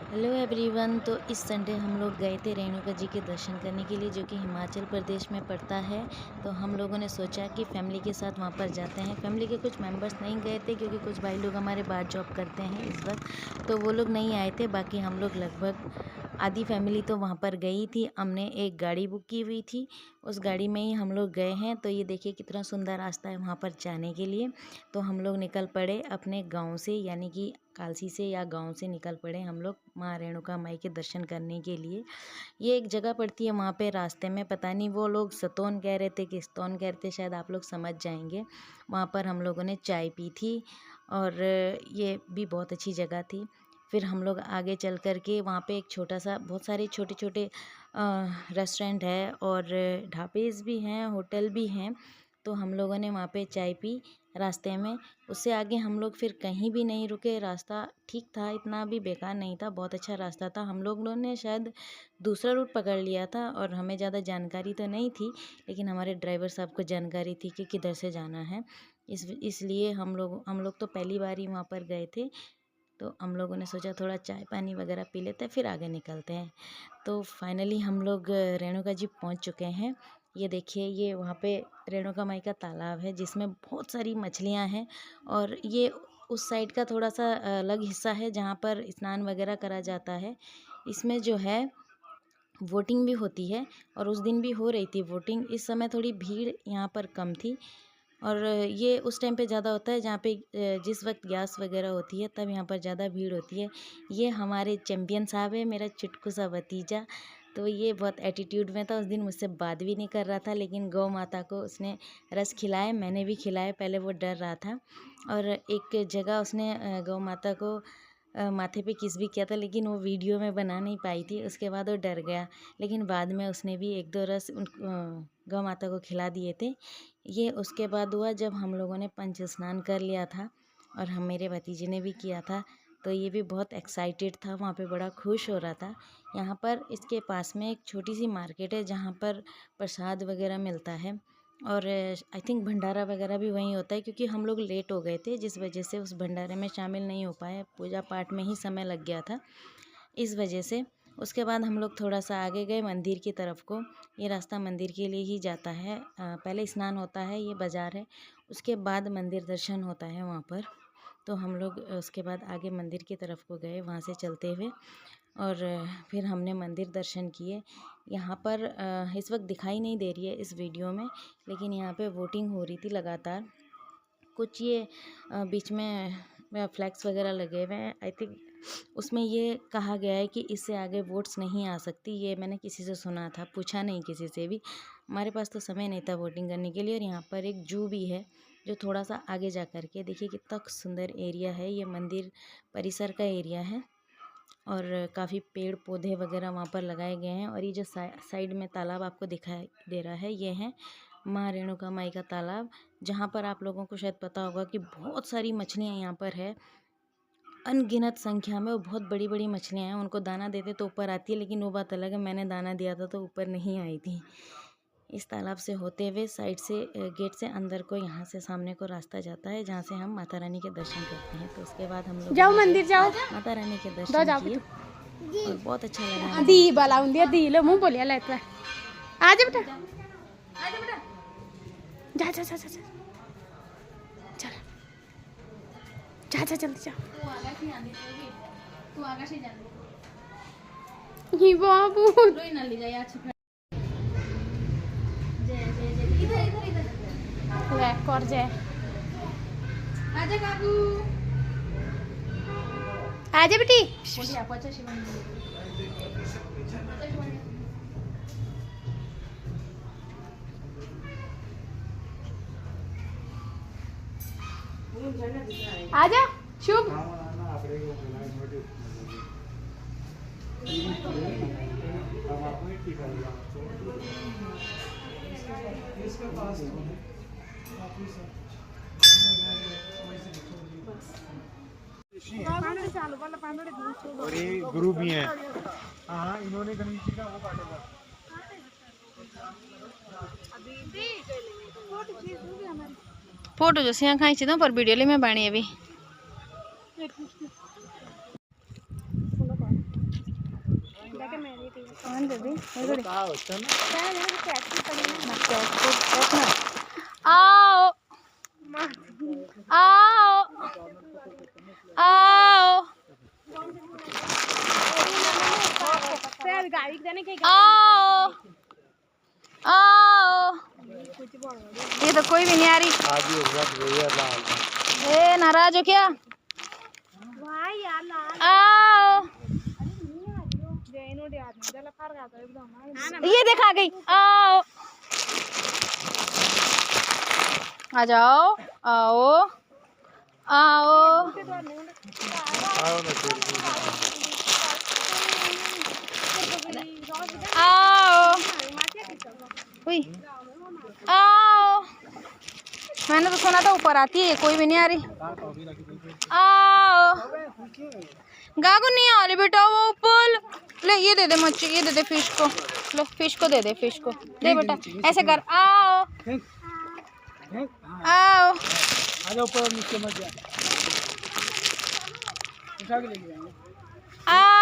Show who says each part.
Speaker 1: Hello everyone. तो इस Sunday हम लोग गए थे रेणुका जी के दर्शन करने के लिए, जो कि हिमाचल प्रदेश में पड़ता है। तो हम लोगों ने सोचा कि फैमिली के साथ वहाँ पर जाते हैं। फैमिली के कुछ मेंबर्स नहीं गए थे क्योंकि कुछ भाई लोग हमारे बाहर जॉब करते हैं इस वक्त, तो वो लोग नहीं आए थे। बाकी हम लोग लगभग आधी फैमिली तो वहाँ पर गई थी। हमने एक गाड़ी बुक की हुई थी, उस गाड़ी में ही हम लोग गए हैं। तो ये देखिए कितना सुंदर रास्ता है वहाँ पर जाने के लिए। तो हम लोग निकल पड़े अपने गाँव से, यानी कि कालसी से या गांव से निकल पड़े हम लोग माँ रेणुका माई के दर्शन करने के लिए। ये एक जगह पड़ती है वहाँ पे रास्ते में, पता नहीं वो लोग सतोन कह रहे थे कि स्तोन कह रहे थे, शायद आप लोग समझ जाएंगे। वहाँ पर हम लोगों ने चाय पी थी और ये भी बहुत अच्छी जगह थी। फिर हम लोग आगे चल कर के वहाँ पे एक छोटा सा, बहुत सारे छोटे छोटे रेस्टोरेंट है और ढाबेज भी हैं, होटल भी हैं। तो हम लोगों ने वहाँ पे चाय पी रास्ते में। उससे आगे हम लोग फिर कहीं भी नहीं रुके। रास्ता ठीक था, इतना भी बेकार नहीं था, बहुत अच्छा रास्ता था। हम लोगों ने शायद दूसरा रूट पकड़ लिया था और हमें ज़्यादा जानकारी तो नहीं थी, लेकिन हमारे ड्राइवर साहब को जानकारी थी कि किधर से जाना है। इसलिए हम लोग तो पहली बार ही वहाँ पर गए थे। तो हम लोगों ने सोचा थोड़ा चाय पानी वगैरह पी लेते हैं, फिर आगे निकलते हैं। तो फाइनली हम लोग रेणुका जी पहुँच चुके हैं। ये देखिए, ये वहाँ पे रेणुका माई का तालाब है जिसमें बहुत सारी मछलियाँ हैं। और ये उस साइड का थोड़ा सा अलग हिस्सा है जहाँ पर स्नान वगैरह करा जाता है। इसमें जो है वोटिंग भी होती है और उस दिन भी हो रही थी वोटिंग। इस समय थोड़ी भीड़ यहाँ पर कम थी और ये उस टाइम पे ज़्यादा होता है जहाँ पे जिस वक्त गैस वगैरह होती है, तब यहाँ पर ज़्यादा भीड़ होती है। ये हमारे चैम्पियन साहब है, मेरा चुटकू सा भतीजा। तो ये बहुत एटीट्यूड में था, उस दिन मुझसे बात भी नहीं कर रहा था, लेकिन गौ माता को उसने रस खिलाए, मैंने भी खिलाए। पहले वो डर रहा था और एक जगह उसने गौ माता को माथे पे किस भी किया था, लेकिन वो वीडियो में बना नहीं पाई थी। उसके बाद वो डर गया, लेकिन बाद में उसने भी एक दो रस गौ माता को खिला दिए थे। ये उसके बाद हुआ जब हम लोगों ने पंच स्नान कर लिया था और हम मेरे भतीजे ने भी किया था। तो ये भी बहुत एक्साइटेड था, वहाँ पे बड़ा खुश हो रहा था। यहाँ पर इसके पास में एक छोटी सी मार्केट है जहाँ पर प्रसाद वगैरह मिलता है और आई थिंक भंडारा वगैरह भी वहीं होता है, क्योंकि हम लोग लेट हो गए थे जिस वजह से उस भंडारे में शामिल नहीं हो पाए। पूजा पाठ में ही समय लग गया था इस वजह से। उसके बाद हम लोग थोड़ा सा आगे गए मंदिर की तरफ को। ये रास्ता मंदिर के लिए ही जाता है। पहले स्नान होता है, ये बाज़ार है, उसके बाद मंदिर दर्शन होता है वहाँ पर। तो हम लोग उसके बाद आगे मंदिर की तरफ को गए वहाँ से चलते हुए और फिर हमने मंदिर दर्शन किए। यहाँ पर इस वक्त दिखाई नहीं दे रही है इस वीडियो में, लेकिन यहाँ पे वोटिंग हो रही थी लगातार। कुछ ये बीच में फ्लैग्स वगैरह लगे हुए हैं। आई थिंक उसमें ये कहा गया है कि इससे आगे वोट्स नहीं आ सकती। ये मैंने किसी से सुना था, पूछा नहीं किसी से भी। हमारे पास तो समय नहीं था वोटिंग करने के लिए। और यहाँ पर एक जू भी है जो थोड़ा सा आगे जा कर के, देखिए कितना सुंदर एरिया है। ये मंदिर परिसर का एरिया है और काफ़ी पेड़ पौधे वगैरह वहाँ पर लगाए गए हैं। और ये जो साइड में तालाब आपको दिखाई दे रहा है, ये है माँ रेणुका माई का तालाब, जहाँ पर आप लोगों को शायद पता होगा कि बहुत सारी मछलियाँ यहाँ पर है, अनगिनत संख्या में। वो बहुत बड़ी बड़ी मछलियाँ हैं, उनको दाना देते तो ऊपर आती है, लेकिन वो बात अलग है, मैंने दाना दिया था तो ऊपर नहीं आई थी। इस तालाब से होते हुए साइड से गेट से अंदर को, यहाँ से सामने को रास्ता जाता है जहाँ से हम माता रानी के दर्शन करते हैं। तो उसके बाद हम लोग
Speaker 2: जाओ मंदिर जाओ,
Speaker 1: माता रानी के दर्शन किए और बहुत अच्छा लगा।
Speaker 2: दी बाला उंदी दी लो मुंह बोलिया लाइट पे आ जा बेटा, आ जा बेटा, जा जा जा जा चल जा जा जल्दी जा। तू आगे से जा ये बाबू रोई ना ले जा यार। जय जय जय, इधर इधर इधर ले कर जय। आजा काकू, आजा बेटी। बोलिए आप अच्छा शिवानी। आजा शुभ।
Speaker 3: और ये गुरु भी हैं। हाँ, इन्होंने गणेश जी का वो काटेगा।
Speaker 1: फोटो जो सिया खाई थी पर वीडियो ले में बाणी अभी
Speaker 2: दे दे
Speaker 3: कहा होता है ना
Speaker 2: आओ आओ आओ आओ आओ। ये तो कोई भी नहीं आ रही।
Speaker 3: आज ही होगा भैया लाल
Speaker 2: ए नाराज हो क्या? आओ ये देखा गई। आओ आ जाओ आओ आओ
Speaker 3: आओ ना
Speaker 2: आओ उई आओ। मैंने तो सुना था ऊपर आती है, कोई भी नहीं आ रही। आओ गागो नहीं आ रही बेटा, वो ऊपर ले। ये दे दे मच्छी, ये दे दे फिश को। लो फिश को दे दे, फिश को दे बेटा। ऐसे कर आओ आओ
Speaker 3: आजा ऊपर नीचे मत जा, उठा के लेके जाएंगे।
Speaker 2: आओ